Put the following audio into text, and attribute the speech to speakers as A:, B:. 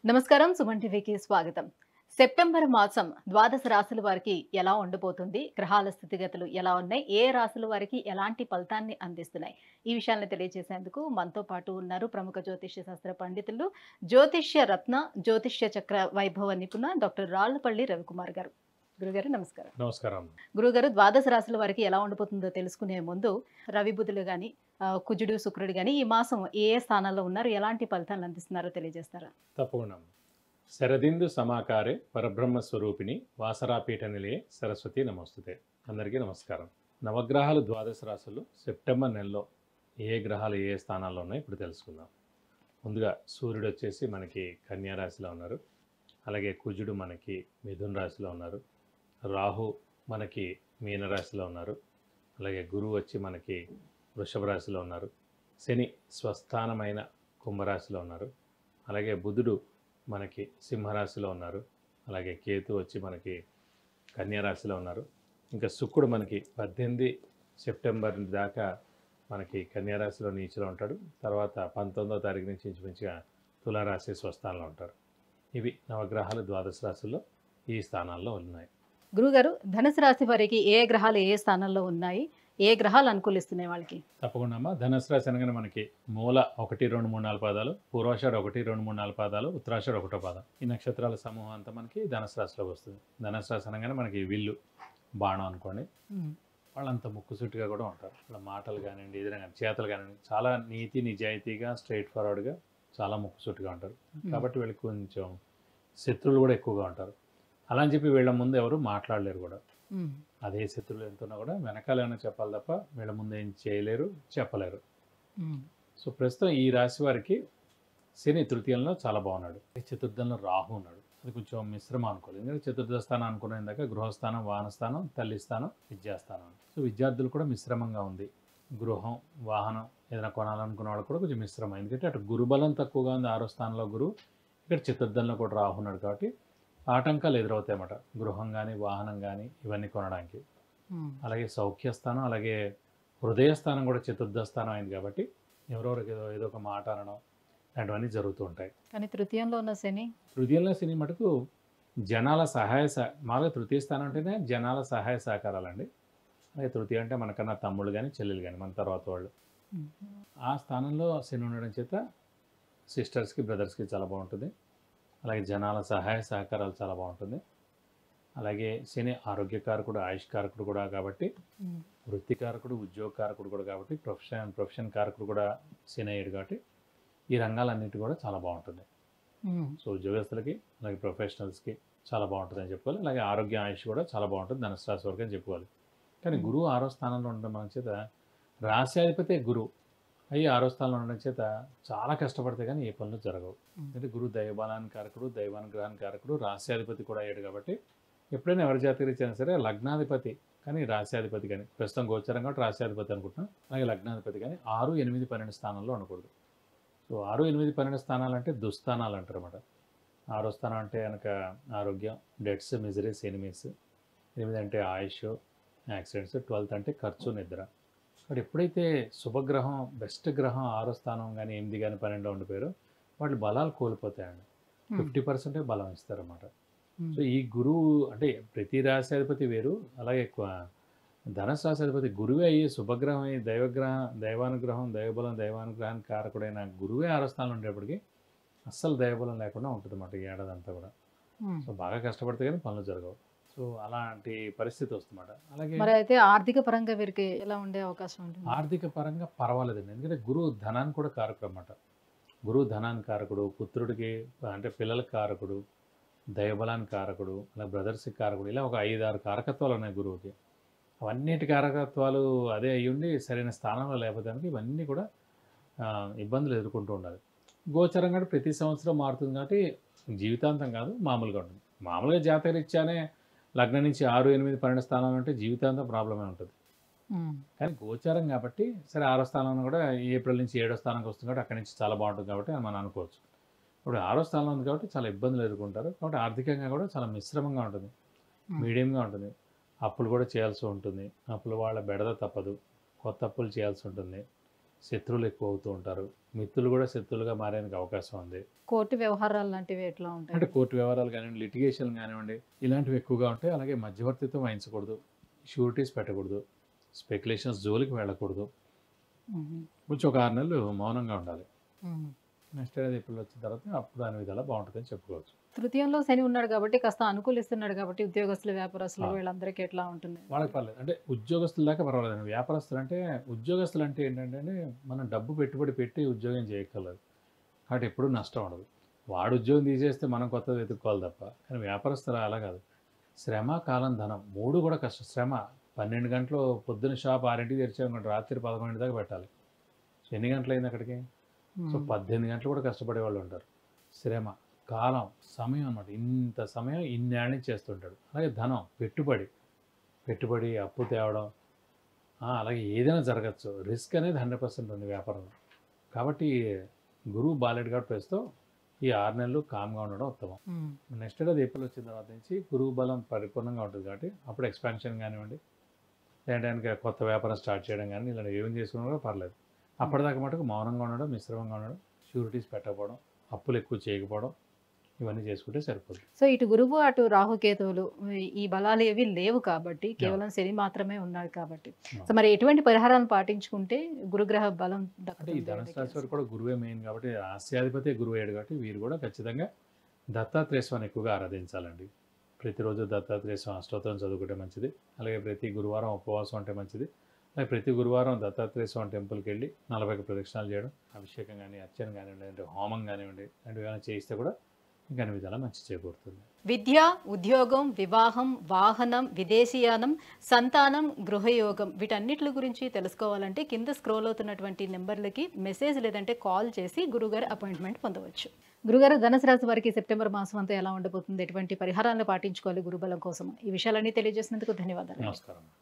A: నమస్కారం. సుమన్ టీవీకి స్వాగతం. సెప్టెంబర్ మాసం ద్వాదశ రాశుల వారికి ఎలా ఉండబోతుంది? గ్రహాల స్థితిగతులు ఎలా ఉన్నాయి? ఏ రాశుల వారికి ఎలాంటి ఫలితాన్ని అందిస్తున్నాయి? ఈ విషయాలను తెలియజేసేందుకు మనతో పాటు ఉన్నారు ప్రముఖ జ్యోతిష్య శాస్త్ర పండితులు, జ్యోతిష్య రత్న, జ్యోతిష్య చక్ర వైభవ నిపుణ డాక్టర్ రాళ్లపల్లి రవికుమార్ గారు. గురుగారు నమస్కారం.
B: నమస్కారం.
A: గురుగారు, ద్వాదశ రాశుల వారికి ఎలా ఉండబోతుందో తెలుసుకునే ముందు రవి బుధులు గాని, కుజుడు, శుక్రుడు గాని ఈ మాసం ఏ స్థానాల్లో ఉన్నారు? ఎలాంటి ఫలితాలను అందిస్తున్నారో తెలియజేస్తారా?
B: తప్పకుండా. శరదిందు సమాకారే పరబ్రహ్మ స్వరూపిణి వాసరాపీఠ నిలయే సరస్వతి నమస్తుతే. అందరికీ నమస్కారం. నవగ్రహాలు ద్వాదశ రాశులు సెప్టెంబర్ నెలలో ఏ గ్రహాలు ఏ స్థానాల్లో ఉన్నాయో ఇప్పుడు తెలుసుకుందాం. ముందుగా సూర్యుడు వచ్చేసి మనకి కన్యా రాశిలో ఉన్నారు. అలాగే కుజుడు మనకి మిథున రాశిలో ఉన్నారు. రాహు మనకి మీనరాశిలో ఉన్నారు. అలాగే గురువు వచ్చి మనకి వృషభ రాశిలో ఉన్నారు. శని స్వస్థానమైన కుంభరాశిలో ఉన్నారు. అలాగే బుధుడు మనకి సింహరాశిలో ఉన్నారు. అలాగే కేతు వచ్చి మనకి కన్యా రాశిలో ఉన్నారు. ఇంకా శుక్రుడు మనకి 18 సెప్టెంబర్ దాకా మనకి కన్యా రాశిలో నీచులో ఉంటాడు. తర్వాత 19వ తారీఖు నుంచి ఇంచుమించుగా తులారాశి స్వస్థానంలో ఉంటారు. ఇవి నవగ్రహాలు ద్వాదశ రాశుల్లో ఈ స్థానాల్లో ఉన్నాయి.
A: గురుగారు, ధనుసు రాశి వారికి ఏ గ్రహాలు ఏ స్థానంలో ఉన్నాయి? ఏ గ్రహాలు అనుకూలిస్తున్నాయి వాళ్ళకి?
B: తప్పకుండా అమ్మా. ధనుసు రాశి అనగానే మనకి మూల 1, 2, 3, 4 పాదాలు, పూర్వాషాఢ 1, 2, 3, 4 పాదాలు, ఉత్తరాషాఢ 1వ పాదం. ఈ నక్షత్రాల సమూహం అంతా మనకి ధనుసు రాశిలోకి వస్తుంది. ధనుసు రాశి అనగానే మనకి విల్లు, బాణం అనుకోండి. వాళ్ళంత ముక్కుసూటిగా కూడా ఉంటారు. వాళ్ళ మాటలు కానివ్వండి, ఏదైనా కానీ చేతలు కానివ్వండి, చాలా నీతి నిజాయితీగా స్ట్రైట్ ఫార్వర్డ్గా చాలా ముక్కుసూటిగా ఉంటారు. కాబట్టి వీళ్ళకి కొంచెం శత్రువులు కూడా ఎక్కువగా ఉంటారు. అలా అని చెప్పి వీళ్ళ ముందు ఎవరు మాట్లాడలేరు కూడా. అదే శత్రువులు ఎంతున్నా కూడా వెనకాల ఏమైనా చెప్పాలి తప్ప వీళ్ళ ముందు ఏం చేయలేరు, చెప్పలేరు. సో ప్రస్తుతం ఈ రాశి వారికి శని తృతీయంలో చాలా బాగున్నాడు. చతుర్థంలో రాహు ఉన్నాడు. అది కొంచెం మిశ్రమం అనుకోలేదు. ఎందుకంటే చతుర్థ స్థానం అనుకున్న ఇందాక గృహస్థానం, వాహనస్థానం, తల్లి స్థానం, విద్యాస్థానం. సో విద్యార్థులు కూడా మిశ్రమంగా ఉంది. గృహం, వాహనం ఏదైనా కొనాలనుకున్న వాళ్ళు కూడా కొంచెం మిశ్రమం. ఎందుకంటే అటు గురుబలం తక్కువగా ఉంది 6వ స్థానంలో గురువు, ఇక్కడ చతుర్థంలో కూడా రాహు ఉన్నాడు. కాబట్టి ఆటంకాలు ఎదురవుతాయి అన్నమాట. గృహం కానీ, వాహనం కానీ ఇవన్నీ కొనడానికి. అలాగే సౌఖ్యస్థానం, అలాగే హృదయస్థానం కూడా చతుర్థ స్థానం అయింది. కాబట్టి ఎవరెవరికి ఏదో ఒక మాట అనడం ఇలాంటివన్నీ జరుగుతూ ఉంటాయి.
A: కానీ తృతీయంలో ఉన్న శని,
B: తృతీయంలో శని మటుకు జనాల మామూలుగా తృతీయ స్థానం అంటేనే జనాల సహాయ సహకారాలండి. అలాగే తృతీయ అంటే మనకన్నా తమ్ముళ్ళు కానీ, చెల్లెలు కానీ, మన తర్వాత వాళ్ళు. ఆ స్థానంలో శని ఉండడం చేత సిస్టర్స్కి, బ్రదర్స్కి చాలా బాగుంటుంది. అలాగే జనాల సహాయ సహకారాలు చాలా బాగుంటుంది. అలాగే శని ఆరోగ్యకారకుడు, ఆయుష్కారకుడు కూడా కాబట్టి, వృత్తికారకుడు, ఉద్యోగకారకుడు కూడా కాబట్టి, ప్రొఫెషన్ కారకుడు కూడా శని అయ్యాడు. కాబట్టి ఈ రంగాలన్నిటి కూడా చాలా బాగుంటుంది. సో ఉద్యోగస్తులకి, అలాగే ప్రొఫెషనల్స్కి చాలా బాగుంటుంది అని చెప్పుకోవాలి. అలాగే ఆరోగ్య, ఆయుష్ కూడా చాలా బాగుంటుంది ధనుసు రాశి వరకు అని చెప్పుకోవాలి. కానీ గురువు 6వ స్థానంలో ఉండడం మన చేత, రాశ్యాధిపతి గురువు అయ్యి 6వ స్థానంలో ఉండడం చేత చాలా కష్టపడితే కానీ ఏ పనులు జరగవు. అంటే గురువు దైవబలానికి కారకుడు, దైవానుగ్రహానికి కారకుడు, రాశ్యాధిపతి కూడా అయ్యాడు. కాబట్టి ఎప్పుడైనా ఎవరి జాతక రీత్యా సరే లగ్నాధిపతి కానీ, రాశ్యాధిపతి కానీ, ప్రస్తుతం గోచరం కాబట్టి రాశ్యాధిపతి అనుకుంటున్నాం. అలాగే లగ్నాధిపతి కానీ 6, 8, 12 స్థానంలో ఉండకూడదు. సో 6, 8, 12 స్థానాలు అంటే దుస్థానాలు అంటారు అన్నమాట. 6వ స్థానం అంటే కనుక ఆరోగ్యం, డెట్స్, మిజరీస్, ఎనిమీస్. 8 అంటే ఆయుష్, యాక్సిడెంట్స్. 12th అంటే ఖర్చు, నిద్ర. కాబట్టి ఎప్పుడైతే శుభగ్రహం, బెస్ట్ గ్రహం 6వ స్థానం కానీ, 8 కానీ, 12 ఉండిపోయారో వాళ్ళు బలాలు కోల్పోతాయండి. 50% బలం ఇస్తారన్నమాట. సో ఈ గురువు అంటే ప్రతి రాశ్యాధిపతి వేరు. అలాగే ధనుసు రాశ్యాధిపతి గురువే అయ్యి శుభగ్రహం అయ్యి దైవానుగ్రహం, దైవబలం, దైవానుగ్రహానికి కారకుడైన గురువే 6వ స్థానంలో ఉండేప్పటికీ అస్సలు దైవబలం లేకుండా ఉంటుంది అన్నమాట ఈ ఏడాది అంతా కూడా. సో బాగా కష్టపడితే కానీ పనులు జరగవు. సో అలాంటి పరిస్థితి వస్తుందన్నమాట. అలాగే
A: మరి అయితే ఆర్థిక పరంగా వీరికి ఎలా ఉండే అవకాశం ఉంటుంది?
B: ఆర్థిక పరంగా పర్వాలేదండి. ఎందుకంటే గురువు ధనాన్ని కూడా కారకుడు అన్నమాట. గురువు ధనానికి కారకుడు, పుత్రుడికి అంటే పిల్లలకి కారకుడు, దైవబలానికి కారకుడు, అలా బ్రదర్స్కి కారకుడు. ఇలా ఒక 5, 6 కారకత్వాలు ఉన్నాయి గురువుకి. అవన్నిటి కారకత్వాలు అదే అయ్యుండి సరైన స్థానంలో లేకపోతే ఇవన్నీ కూడా ఇబ్బందులు ఎదుర్కొంటూ ఉండాలి. గోచరం కూడా ప్రతి సంవత్సరం మారుతుంది కాబట్టి జీవితాంతం కాదు, మామూలుగా ఉంటుంది. మామూలుగా జాతక రీత్యానే లగ్నం నుంచి 6, 8, 12 స్థానం అంటే జీవితాంతం ప్రాబ్లమే ఉంటుంది. కానీ గోచారం కాబట్టి సరే 6వ స్థానంలో కూడా ఏప్రిల్ నుంచి 7వ స్థానానికి వస్తుంది కాబట్టి అక్కడి నుంచి చాలా బాగుంటుంది కాబట్టి మనం అనుకోవచ్చు. ఇప్పుడు 6వ స్థానంలో ఉంది కాబట్టి చాలా ఇబ్బందులు ఎదుర్కొంటారు. కాబట్టి ఆర్థికంగా కూడా చాలా మిశ్రమంగా ఉంటుంది, మీడియంగా ఉంటుంది. అప్పులు కూడా చేయాల్సి ఉంటుంది. అప్పులు వాళ్ళ బెడద తప్పదు, కొత్త అప్పులు చేయాల్సి ఉంటుంది. శత్రువులు ఎక్కువ అవుతూ ఉంటారు. మిత్రులు కూడా శత్రులుగా మారేందుకు అవకాశం ఉంది.
A: కోర్టు వ్యవహారాలు లాంటివి ఎట్లా
B: అంటే
A: ఉంటాయి?
B: కోర్టు వ్యవహారాలు కానివ్వండి, లిటిగేషన్ కానివ్వండి, ఇలాంటివి ఎక్కువగా ఉంటాయి. అలాగే మధ్యవర్తిత్వం వహించకూడదు, షూరిటీస్ పెట్టకూడదు, స్పెక్యులేషన్స్ జోలికి వెళ్ళకూడదు.
A: మ్మ్.
B: కొంచెం ఒక 6 నెలలు మౌనంగా ఉండాలి.
A: మ్మ్.
B: నెక్స్ట్ ఏడాది ఏప్రిల్ వచ్చిన తర్వాత అప్పుడు దాని విధాలా బాగుంటుందని చెప్పుకోవచ్చు.
A: తృతీయంలో శని ఉన్నాడు కాబట్టి కాస్త అనుకూలిస్తున్నాడు కాబట్టి ఉద్యోగస్తులు వ్యాపారస్తులు
B: ఆ.
A: వీళ్ళందరికీ ఎట్లా ఉంటుంది?
B: వాళ్ళకి పర్లేదు. అంటే ఉద్యోగస్తుల దాకా పర్వాలేదండి. వ్యాపారస్తులు అంటే ఉద్యోగస్తులు అంటే ఏంటంటే మనం డబ్బు పెట్టుబడి పెట్టి ఉద్యోగం చేయగలరు కాబట్టి ఎప్పుడూ నష్టం ఉండదు. వాడు ఉద్యోగం తీసేస్తే మనం కొత్తది వెతుక్కోవాలి తప్ప. కానీ వ్యాపారస్తులు అలా కాదు. శ్రమ, కాలం, ధనం 3 కూడా కష్టం. శ్రమ 12 గంటలు పొద్దున షాప్ 6కి తెరిచామనుకోండి, రాత్రి 11 దాకా పెట్టాలి. సో ఎన్ని గంటలు అయింది అక్కడికి? సో 18 గంటలు కూడా కష్టపడే వాళ్ళు ఉంటారు. శ్రమ, కాలం, సమయం అన్నమాట. ఇంత సమయం ఇన్నేళ్ళ నుంచి చేస్తుంటాడు. అలాగే ధనం, పెట్టుబడి అప్పు తేవడం, అలాగే ఏదైనా జరగచ్చు. రిస్క్ అనేది 100% ఉంది వ్యాపారంలో. కాబట్టి గురువు బాలేడు కాబట్టి ప్రస్తుతం ఈ 6 నెలలు కామ్గా ఉండడం ఉత్తమం.
A: మ్మ్.
B: నెక్స్ట్ ఏడాది ఏప్రిల్ వచ్చిన తర్వాత నుంచి గురువు బలం పరిపూర్ణంగా ఉంటుంది కాబట్టి అప్పుడు ఎక్స్పాన్షన్ కానివ్వండి, లేదంటే కొత్త వ్యాపారం స్టార్ట్ చేయడం కానీ ఇలా ఏం చేసుకున్నా కూడా పర్లేదు. అప్పటిదాకా మటుకు మౌనంగా ఉండడం, మిశ్రమంగా ఉండడం, షూరిటీస్ పెట్టకపోవడం, అప్పులు ఎక్కువ చేయకపోవడం, ఇవన్నీ చేసుకుంటే సరిపోతుంది.
A: సో ఇటు గురువు అటు రాహుకేతువులు ఈ బలాలు ఏవి లేవు కాబట్టి కేవలం శని మాత్రమే ఉన్నాడు కాబట్టి సో మరి ఎటువంటి పరిహారాలను పాటించుకుంటే గురుగ్రహ బలం
B: అంటే ఈ
A: దక్కుతుంది
B: ధనుసు
A: వీళ్ళకి?
B: రాశి వారు కూడా గురువే మెయిన్ కాబట్టి రాశ్యాధిపతి గురువు అయ్యాడు కాబట్టి వీరు కూడా ఖచ్చితంగా దత్తాత్రేయ స్వామిని ఎక్కువగా ఆరాధించాలండి. ప్రతిరోజు దత్తాత్రేయ స్వామి అష్టోత్తరం చదువుకుంటే మంచిది. అలాగే ప్రతి గురువారం ఉపవాసం అంటే మంచిది. అలాగే ప్రతి గురువారం దత్తాత్రేయ స్వామి టెంపుల్కి వెళ్ళి 40 ప్రదక్షిణాలు చేయడం, అభిషేకం కానీ, అర్చన కానివ్వండి, అంటే హోమం కానివ్వండి, లాంటివి ఏమైనా చేయిస్తే కూడా ఇంకా అన్ని విధాలా మంచి చేకూరుతుంది.
A: విద్య, ఉద్యోగం, వివాహం, వాహనం, విదేశీయానం, సంతానం, గృహయోగం వీటన్నిటి గురించి తెలుసుకోవాలంటే కింద స్క్రోల్ అవుతున్నటువంటి నెంబర్లకి మెసేజ్ లేదంటే కాల్ చేసి గురుగారు అపాయింట్మెంట్ పొందవచ్చు. గురుగారు, ధనుసు రాశి వారికి సెప్టెంబర్ మాసం అంతా ఎలా ఉండబోతుంది, ఎటువంటి పరిహారాలను పాటించుకోవాలి గురుబలం కోసం, ఈ విషయాలన్నీ తెలియజేసినందుకు ధన్యవాదాలు.
B: నమస్కారం.